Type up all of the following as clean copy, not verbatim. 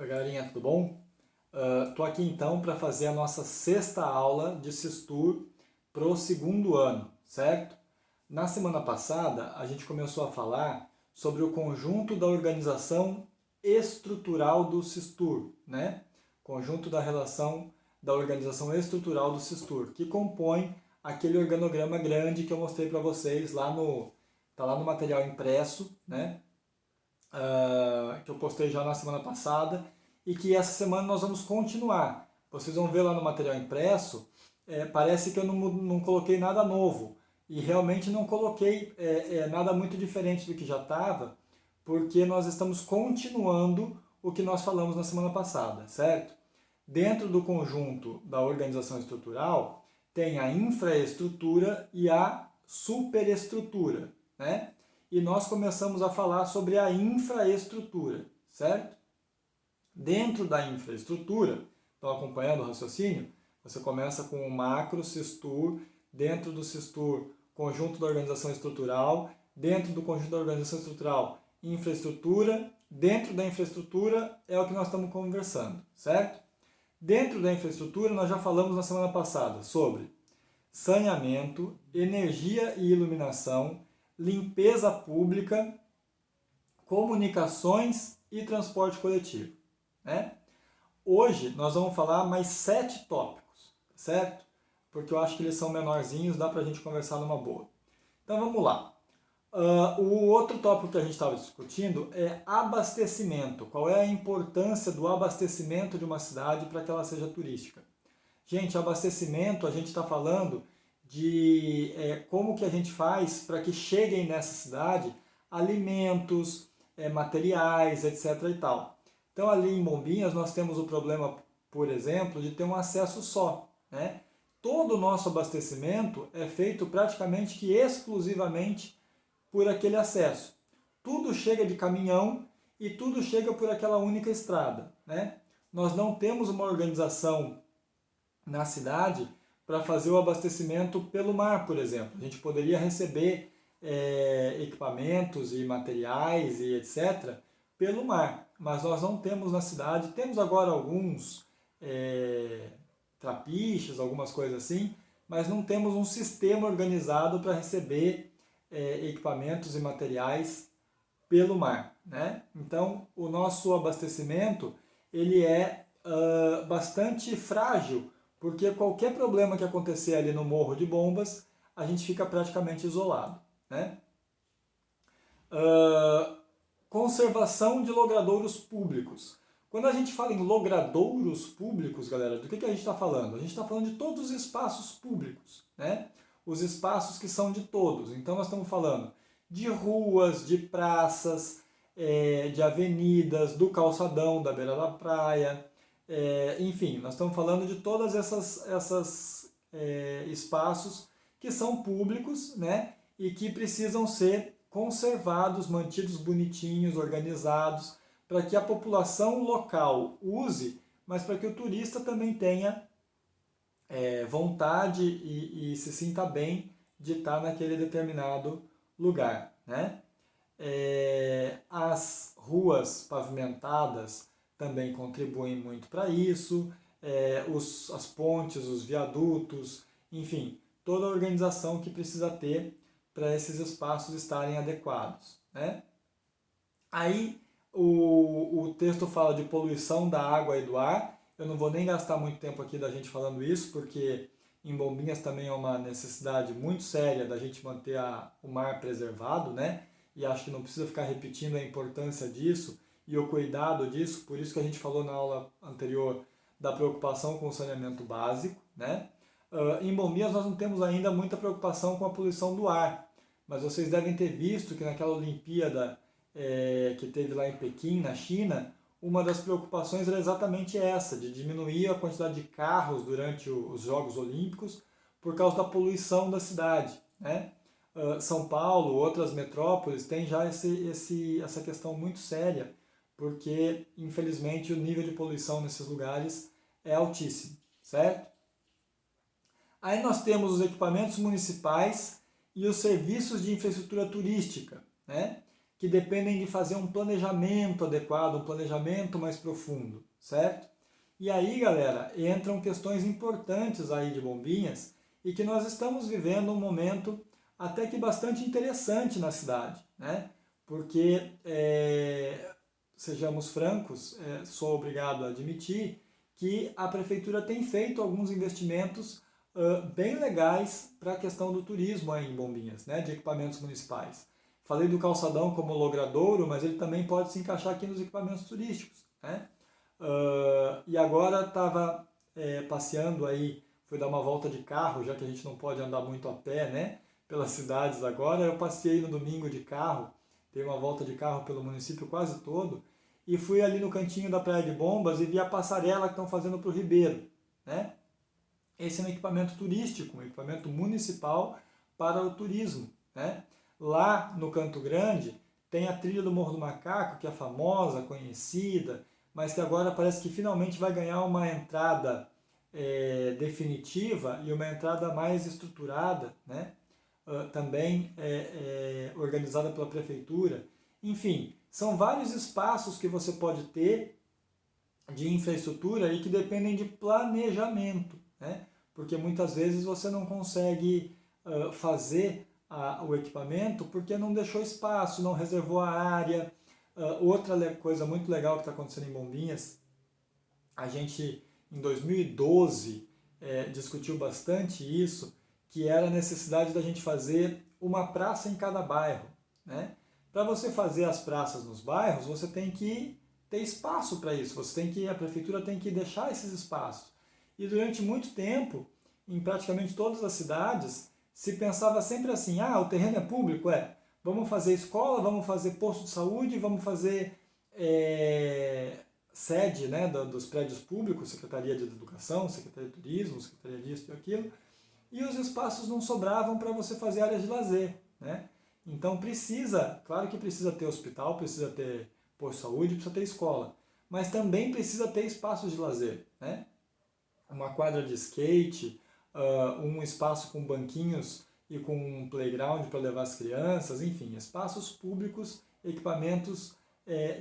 Oi, galerinha, tudo bom? Estou aqui então para fazer a nossa sexta aula de Sistur para o segundo ano, certo? Na semana passada, a gente começou a falar sobre o conjunto da organização estrutural do Sistur, né? Conjunto da relação da organização estrutural do Sistur, que compõe aquele organograma grande que eu mostrei para vocês tá lá no material impresso, né? Que eu postei já na semana passada e que essa semana nós vamos continuar. Vocês vão ver lá no material impresso, parece que eu não coloquei nada novo e realmente não coloquei nada muito diferente do que já estava, porque nós estamos continuando o que nós falamos na semana passada, certo? Dentro do conjunto da organização estrutural, tem a infraestrutura e a superestrutura, né? E nós começamos a falar sobre a infraestrutura, certo? Dentro da infraestrutura, estão acompanhando o raciocínio? Você começa com o macro Sistur, dentro do Sistur, conjunto da organização estrutural, dentro do conjunto da organização estrutural, infraestrutura, dentro da infraestrutura é o que nós estamos conversando, certo? Dentro da infraestrutura, nós já falamos na semana passada sobre saneamento, energia e iluminação, limpeza pública, comunicações e transporte coletivo, né? Hoje nós vamos falar mais 7 tópicos, certo? Porque eu acho que eles são menorzinhos, dá pra gente conversar numa boa. Então vamos lá. O outro tópico que a gente estava discutindo é abastecimento. Qual é a importância do abastecimento de uma cidade para que ela seja turística? Gente, abastecimento, a gente está falando de como que a gente faz para que cheguem nessa cidade alimentos, materiais, etc. e tal. Então ali em Bombinhas nós temos o problema, por exemplo, de ter um acesso só, né? Todo o nosso abastecimento é feito praticamente que exclusivamente por aquele acesso. Tudo chega de caminhão e tudo chega por aquela única estrada, né? Nós não temos uma organização na cidade para fazer o abastecimento pelo mar, por exemplo. A gente poderia receber equipamentos e materiais e etc. pelo mar, mas nós não temos na cidade. Temos agora alguns trapiches, algumas coisas assim, mas não temos um sistema organizado para receber equipamentos e materiais pelo mar, né? Então, o nosso abastecimento ele é bastante frágil, porque qualquer problema que acontecer ali no Morro de Bombas, a gente fica praticamente isolado, né? Conservação de logradouros públicos. Quando a gente fala em logradouros públicos, galera, do que a gente está falando? A gente está falando de todos os espaços públicos, né? Os espaços que são de todos. Então nós estamos falando de ruas, de praças, de avenidas, do calçadão, da beira da praia, enfim, nós estamos falando de todas essas espaços que são públicos, né? E que precisam ser conservados, mantidos bonitinhos, organizados, para que a população local use, mas para que o turista também tenha vontade e se sinta bem de estar naquele determinado lugar, né? As ruas pavimentadas também contribuem muito para isso, as pontes, os viadutos, enfim, toda a organização que precisa ter para esses espaços estarem adequados, né? Aí o texto fala de poluição da água e do ar. Eu não vou nem gastar muito tempo aqui da gente falando isso, porque em Bombinhas também é uma necessidade muito séria da gente manter o mar preservado, né? E acho que não precisa ficar repetindo a importância disso e o cuidado disso, por isso que a gente falou na aula anterior da preocupação com o saneamento básico, né? Em Bombinhas nós não temos ainda muita preocupação com a poluição do ar, mas vocês devem ter visto que naquela Olimpíada que teve lá em Pequim, na China, uma das preocupações era exatamente essa, de diminuir a quantidade de carros durante os Jogos Olímpicos por causa da poluição da cidade, né? São Paulo, outras metrópoles têm já essa questão muito séria, porque infelizmente o nível de poluição nesses lugares é altíssimo, certo? Aí nós temos os equipamentos municipais e os serviços de infraestrutura turística, né? que dependem de fazer um planejamento adequado, um planejamento mais profundo, certo? E aí, galera, entram questões importantes aí de Bombinhas e que nós estamos vivendo um momento até que bastante interessante na cidade, né? Porque, sejamos francos, sou obrigado a admitir que a prefeitura tem feito alguns investimentos bem legais para a questão do turismo aí em Bombinhas, né, de equipamentos municipais. Falei do calçadão como logradouro, mas ele também pode se encaixar aqui nos equipamentos turísticos, né? E agora estava passeando aí, fui dar uma volta de carro, já que a gente não pode andar muito a pé, né, pelas cidades agora. Eu passei no domingo de carro, dei uma volta de carro pelo município quase todo, e fui ali no cantinho da Praia de Bombas e vi a passarela que estão fazendo para o Ribeiro, né? Esse é um equipamento turístico, um equipamento municipal para o turismo, né? Lá no Canto Grande tem a trilha do Morro do Macaco, que é famosa, conhecida, mas que agora parece que finalmente vai ganhar uma entrada definitiva e uma entrada mais estruturada, né? Também organizada pela prefeitura. Enfim, são vários espaços que você pode ter de infraestrutura e que dependem de planejamento, né? Porque muitas vezes você não consegue fazer o equipamento porque não deixou espaço, não reservou a área. Outra coisa muito legal que está acontecendo em Bombinhas, a gente em 2012 discutiu bastante isso, que era a necessidade da gente fazer uma praça em cada bairro, né? Para você fazer as praças nos bairros, você tem que ter espaço para isso, a prefeitura tem que deixar esses espaços. E durante muito tempo, em praticamente todas as cidades, se pensava sempre assim, o terreno é público, vamos fazer escola, vamos fazer posto de saúde, vamos fazer sede, né, dos prédios públicos, Secretaria de Educação, Secretaria de Turismo, Secretaria disso e aquilo, e os espaços não sobravam para você fazer áreas de lazer, né? Então claro que precisa ter hospital, precisa ter posto de saúde, precisa ter escola, mas também precisa ter espaços de lazer, né? Uma quadra de skate, um espaço com banquinhos e com um playground para levar as crianças, enfim, espaços públicos, equipamentos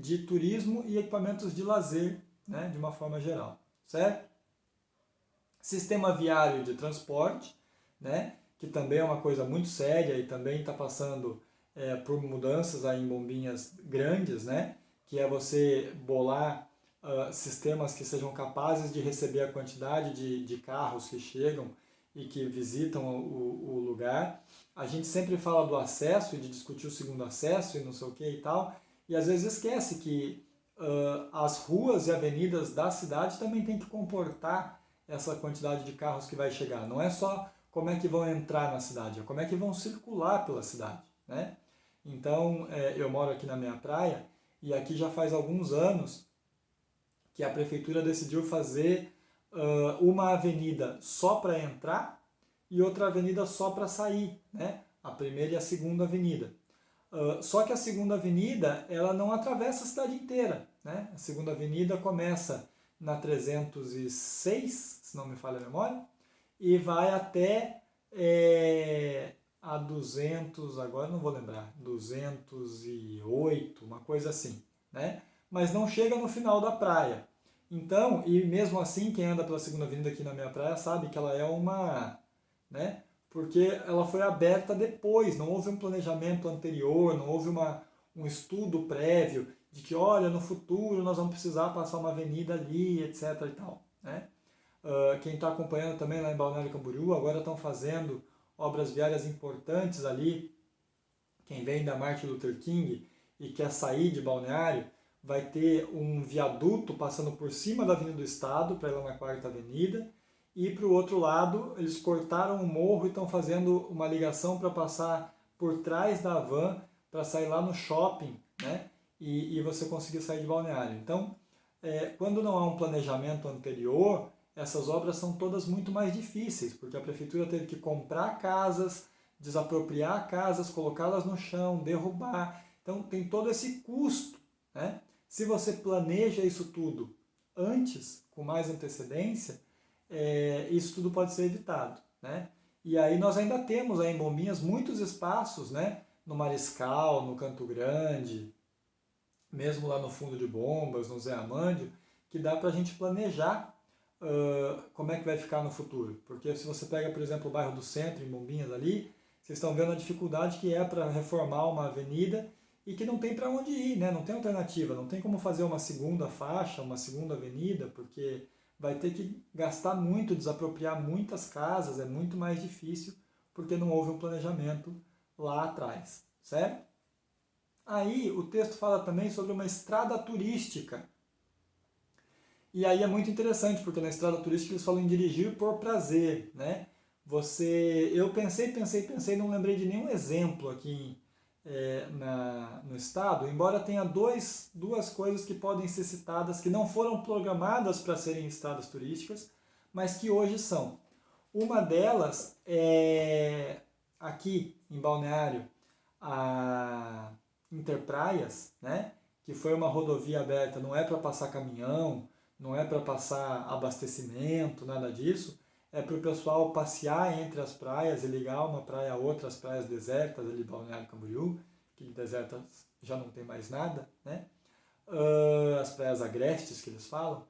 de turismo e equipamentos de lazer, né, de uma forma geral, certo? Sistema viário de transporte, né, que também é uma coisa muito séria e também está passando por mudanças aí em Bombinhas grandes, né, que é você bolar sistemas que sejam capazes de receber a quantidade de carros que chegam e que visitam o lugar. A gente sempre fala do acesso e de discutir o segundo acesso e não sei o que e tal, e às vezes esquece que as ruas e avenidas da cidade também tem que comportar essa quantidade de carros que vai chegar. Não é só como é que vão entrar na cidade, é como é que vão circular pela cidade, né? Então, eu moro aqui na minha praia e aqui já faz alguns anos que a prefeitura decidiu fazer uma avenida só para entrar e outra avenida só para sair, né? A primeira e a segunda avenida. Só que a segunda avenida ela não atravessa a cidade inteira, né? A segunda avenida começa na 306, se não me falha a memória, e vai até a 200, agora não vou lembrar, 208, uma coisa assim, né? Mas não chega no final da praia. Então, e mesmo assim, quem anda pela segunda avenida aqui na minha praia sabe que ela é uma, né? Porque ela foi aberta depois, não houve um planejamento anterior, não houve um estudo prévio de que, olha, no futuro nós vamos precisar passar uma avenida ali, etc. e tal, né? Quem está acompanhando também lá em Balneário Camboriú, agora estão fazendo obras viárias importantes ali. Quem vem da Martin Luther King e quer sair de Balneário, vai ter um viaduto passando por cima da Avenida do Estado, para ir lá na 4ª Avenida, e para o outro lado eles cortaram o morro e estão fazendo uma ligação para passar por trás da van, para sair lá no shopping, né? E você conseguir sair de Balneário. Então, quando não há um planejamento anterior, essas obras são todas muito mais difíceis, porque a prefeitura teve que comprar casas, desapropriar casas, colocá-las no chão, derrubar. Então tem todo esse custo, né? Se você planeja isso tudo antes, com mais antecedência, isso tudo pode ser evitado, né? E aí nós ainda temos aí em Bombinhas muitos espaços, né, no Mariscal, no Canto Grande, mesmo lá no Fundo de Bombas, no Zé Amândio, que dá para a gente planejar como é que vai ficar no futuro. Porque se você pega, por exemplo, o bairro do Centro, em Bombinhas ali, vocês estão vendo a dificuldade que é para reformar uma avenida e que não tem para onde ir, né? Não tem alternativa, não tem como fazer uma segunda faixa, uma segunda avenida, porque vai ter que gastar muito, desapropriar muitas casas, é muito mais difícil, porque não houve um planejamento lá atrás, certo? Aí o texto fala também sobre uma estrada turística. E aí é muito interessante, porque na estrada turística eles falam em dirigir por prazer, né? Eu pensei, não lembrei de nenhum exemplo aqui no estado, embora tenha duas coisas que podem ser citadas que não foram programadas para serem estradas turísticas, mas que hoje são. Uma delas é aqui em Balneário, a Interpraias, né? Que foi uma rodovia aberta, não é para passar caminhão, não é para passar abastecimento, nada disso. É para o pessoal passear entre as praias e ligar uma praia a outra, as praias desertas ali, Balneário Camboriú, que desertas já não tem mais nada, né? As praias agrestes que eles falam.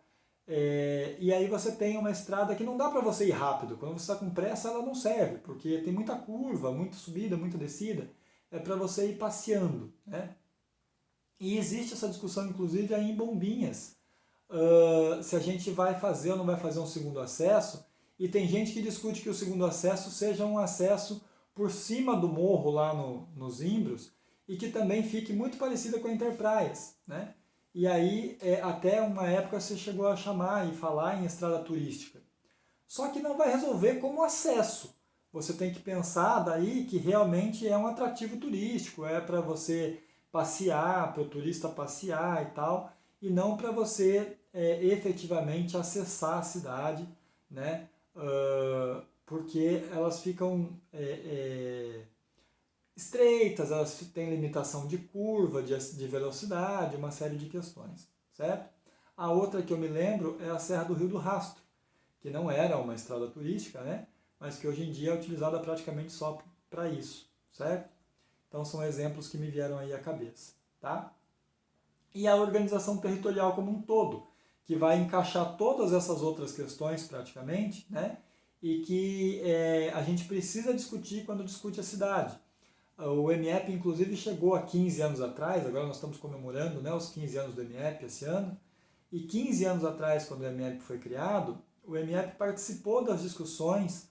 E aí você tem uma estrada que não dá para você ir rápido. Quando você está com pressa, ela não serve, porque tem muita curva, muita subida, muita descida. É para você ir passeando, né? E existe essa discussão, inclusive, aí em Bombinhas, se a gente vai fazer ou não vai fazer um segundo acesso, e tem gente que discute que o segundo acesso seja um acesso por cima do morro lá nos Imbros, e que também fique muito parecida com a Interpraias, né? E aí, até uma época você chegou a chamar e falar em estrada turística. Só que não vai resolver como acesso. Você tem que pensar daí que realmente é um atrativo turístico, é para você passear, para o turista passear e tal, e não para você efetivamente acessar a cidade, né? Porque elas ficam estreitas, elas têm limitação de curva, de velocidade, uma série de questões, certo? A outra que eu me lembro é a Serra do Rio do Rastro, que não era uma estrada turística, né? Mas que hoje em dia é utilizada praticamente só para isso, certo? Então são exemplos que me vieram aí à cabeça, tá? E a organização territorial como um todo, que vai encaixar todas essas outras questões praticamente, né? E que a gente precisa discutir quando discute a cidade. O MEP, inclusive, chegou há 15 anos atrás, agora nós estamos comemorando, né, os 15 anos do MEP esse ano, e 15 anos atrás, quando o MEP foi criado, o MEP participou das discussões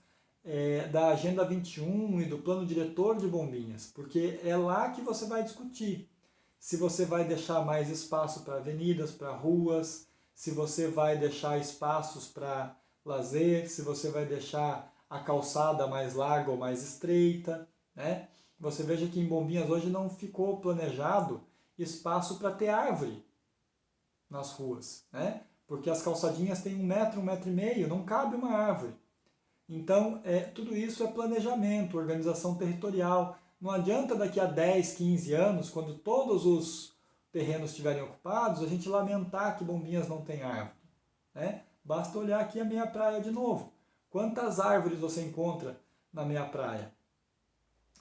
da Agenda 21 e do Plano Diretor de Bombinhas, porque é lá que você vai discutir se você vai deixar mais espaço para avenidas, para ruas, se você vai deixar espaços para lazer, se você vai deixar a calçada mais larga ou mais estreita, né? Você veja que em Bombinhas hoje não ficou planejado espaço para ter árvore nas ruas, né? Porque as calçadinhas têm 1 metro, 1,5 metro, não cabe uma árvore. Então, tudo isso é planejamento, organização territorial. Não adianta daqui a 10, 15 anos, quando todos os terrenos estiverem ocupados, a gente lamentar que Bombinhas não tem árvore, né? Basta olhar aqui a meia praia de novo. Quantas árvores você encontra na meia praia?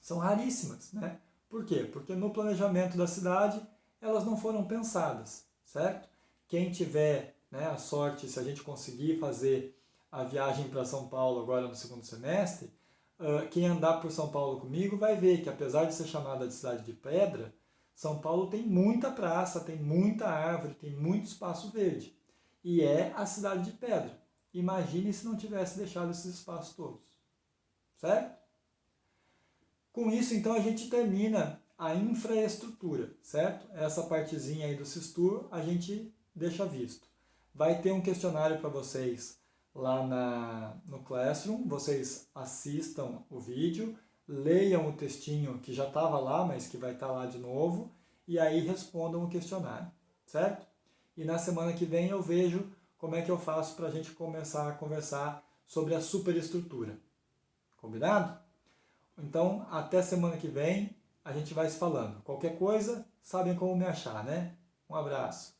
São raríssimas, né? Por quê? Porque no planejamento da cidade elas não foram pensadas, certo? Quem tiver, né, a sorte, se a gente conseguir fazer a viagem para São Paulo agora no segundo semestre, quem andar por São Paulo comigo vai ver que apesar de ser chamada de cidade de pedra, São Paulo tem muita praça, tem muita árvore, tem muito espaço verde. E é a cidade de pedra. Imagine se não tivesse deixado esses espaços todos, certo? Com isso, então, a gente termina a infraestrutura, certo? Essa partezinha aí do Sistur a gente deixa visto. Vai ter um questionário para vocês lá no Classroom, vocês assistam o vídeo, leiam o textinho que já estava lá, mas que vai estar lá de novo, e aí respondam o questionário, certo? E na semana que vem eu vejo como é que eu faço para a gente começar a conversar sobre a superestrutura. Combinado? Então, até semana que vem, a gente vai se falando. Qualquer coisa, sabem como me achar, né? Um abraço.